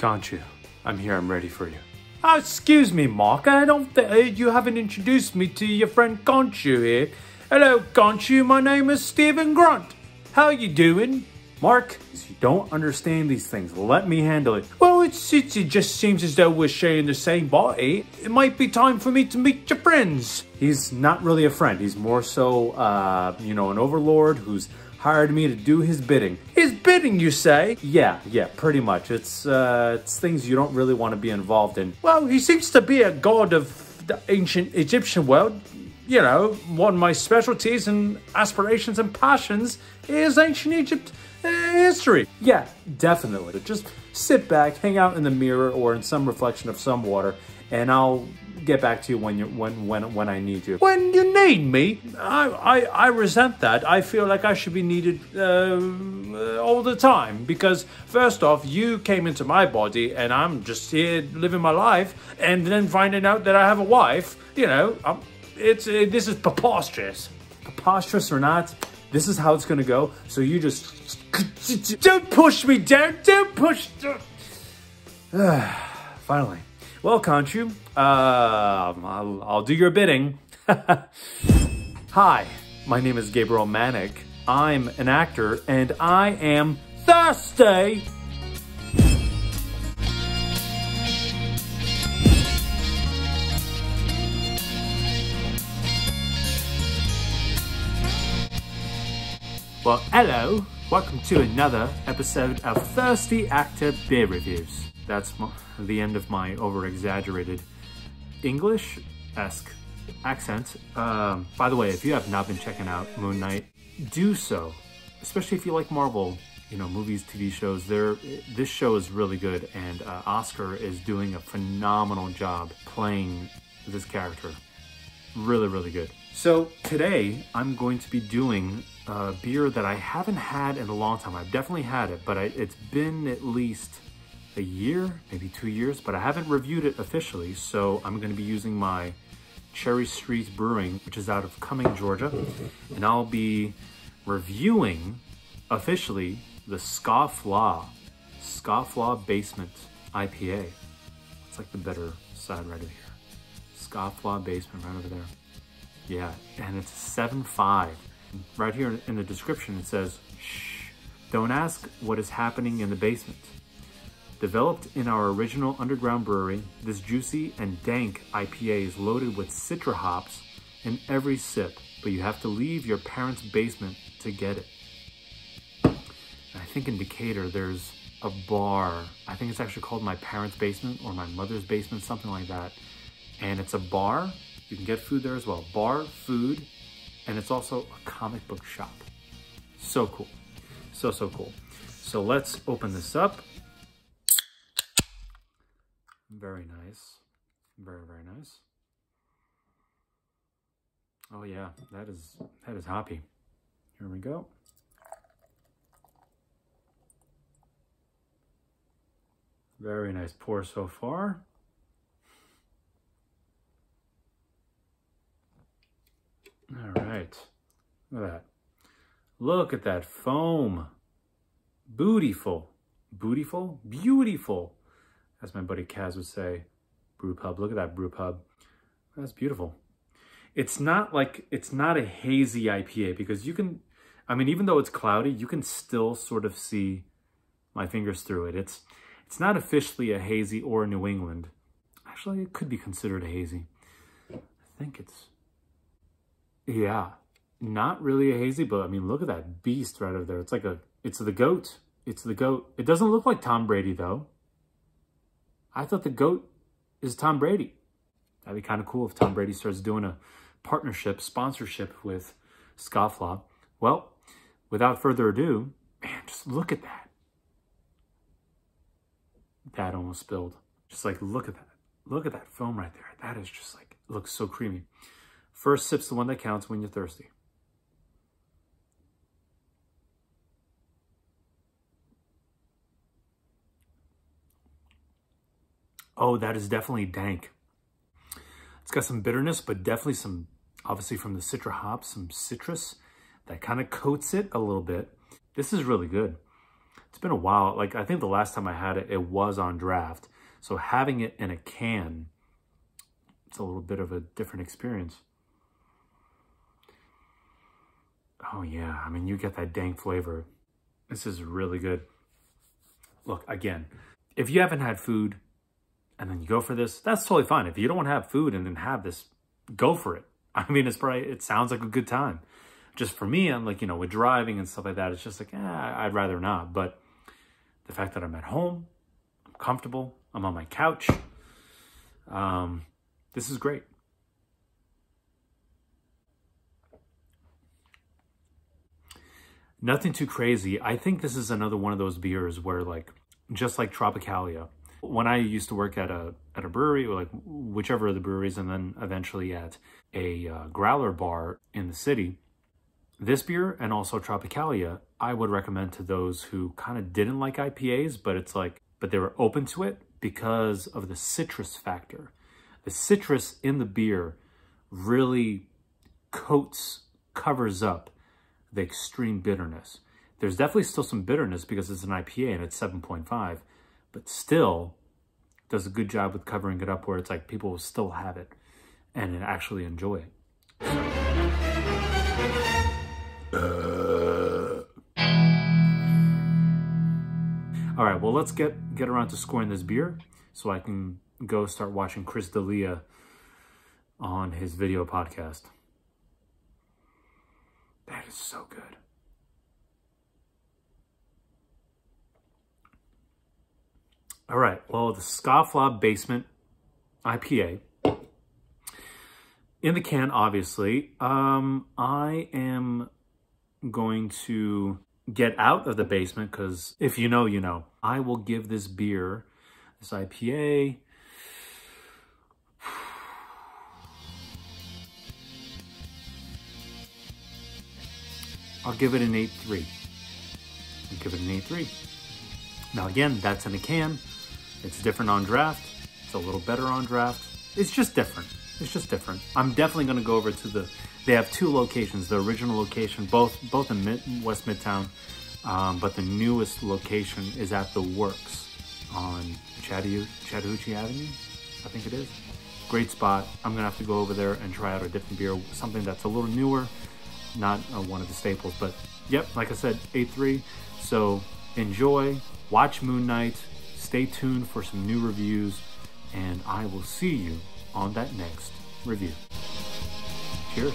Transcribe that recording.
Can't you? I'm here, I'm ready for you. Oh, excuse me, Mark. I don't think you haven't introduced me to your friend Conchu here. Hello, Conchu. My name is Stephen Grunt. How you doing? Mark, you don't understand these things. Let me handle it. Well, it just seems as though we're sharing the same body. It might be time for me to meet your friends. He's not really a friend. He's more so, you know, an overlord who's hired me to do his bidding. His bidding, you say? Yeah, pretty much. It's things you don't really want to be involved in. Well, he seems to be a god of the ancient Egyptian world. You know, one of my specialties and aspirations and passions is ancient Egypt history. Yeah, definitely. Just sit back, hang out in the mirror or in some reflection of some water, and I'll get back to you when I need you. When you need me? I resent that. I feel like I should be needed all the time because first off, you came into my body and I'm just here living my life, and then finding out that I have a wife. You know, this is preposterous. Preposterous or not, this is how it's gonna go. So you just don't push me down. Don't push. Finally. Well, can't you? I'll do your bidding. Hi, my name is Gabriel Manick. I'm an actor and I am thirsty. Well, hello. Welcome to another episode of Thirsty Actor Beer Reviews. That's the end of my over-exaggerated English-esque accent. By the way, if you have not been checking out Moon Knight, do so. Especially if you like Marvel, you know, movies, TV shows. This show is really good, and Oscar is doing a phenomenal job playing this character. Really, really good. So today, I'm going to be doing a beer that I haven't had in a long time. I've definitely had it, but it's been at least a year, maybe 2 years, but I haven't reviewed it officially, so I'm going to be using my Cherry Street Brewing, which is out of Cumming, Georgia, and I'll be reviewing officially the Scofflaw Basement IPA. It's like the better side right over here. Scofflaw Basement right over there. Yeah, and it's 7.5. Right here in the description it says, shh, don't ask what is happening in the basement. Developed in our original underground brewery, this juicy and dank IPA is loaded with Citra hops in every sip, but you have to leave your parents' basement to get it. I think in Decatur there's a bar. I think it's actually called My Parents' Basement or My Mother's Basement, something like that. And it's a bar. You can get food there as well. Bar, food, and it's also a comic book shop. So cool. So cool. So let's open this up. Very nice. Very, very nice. Oh yeah, that is hoppy. Here we go. Very nice pour so far. All right. Look at that. Look at that foam. Bootyful. Bootyful? Beautiful. As my buddy Kaz would say, brew pub. Look at that brew pub. That's beautiful. It's not a hazy IPA because you can, I mean, even though it's cloudy, you can still sort of see my fingers through it. It's not officially a hazy or a New England. Actually, it could be considered a hazy. I think it's, yeah, not really a hazy, but I mean, look at that beast right over there. It's like it's the goat. It's the goat. It doesn't look like Tom Brady though. I thought the GOAT is Tom Brady. That'd be kind of cool if Tom Brady starts doing a sponsorship with Scofflaw. Well, without further ado, man, just look at that. That almost spilled. Just like, look at that. Look at that foam right there. That is just like, it looks so creamy. First sip's the one that counts when you're thirsty. Oh, that is definitely dank. It's got some bitterness, but definitely some, obviously from the Citra hops, some citrus that kind of coats it a little bit. This is really good. It's been a while. Like, I think the last time I had it, it was on draft. So having it in a can, it's a little bit of a different experience. Oh yeah, I mean, you get that dank flavor. This is really good. Look, again, if you haven't had food and then you go for this, that's totally fine. If you don't want to have food and then have this, go for it. I mean, it sounds like a good time. Just for me, I'm like, you know, with driving and stuff like that, it's just like, I'd rather not. But the fact that I'm at home, I'm comfortable, I'm on my couch, this is great. Nothing too crazy. I think this is another one of those beers where, like, just like Tropicalia, when I used to work at a brewery, or like whichever of the breweries, and then eventually at a growler bar in the city, this beer and also Tropicalia, I would recommend to those who kind of didn't like IPAs, but they were open to it because of the citrus factor. The citrus in the beer really covers up the extreme bitterness. There's definitely still some bitterness because it's an IPA and it's 7.5, but still does a good job with covering it up where it's like people will still have it and actually enjoy it. All right, well, let's get around to scoring this beer so I can go start watching Chris D'Elia on his video podcast. That is so good. All right, well, the Scofflaw Basement IPA. In the can, obviously. I am going to get out of the basement because if you know, you know. I will give this beer, this IPA, I'll give it an 8.3. I'll give it an 8.3. Now again, that's in a can. It's different on draft. It's a little better on draft. It's just different. It's just different. I'm definitely going to go over to they have two locations. The original location, both in West Midtown, but the newest location is at the Works on Chattahoochee Avenue, I think it is. Great spot. I'm going to have to go over there and try out a different beer, something that's a little newer, not one of the staples, but yep, like I said, 8.3. So enjoy, watch Moon Knight, stay tuned for some new reviews, and I will see you on that next review. Cheers.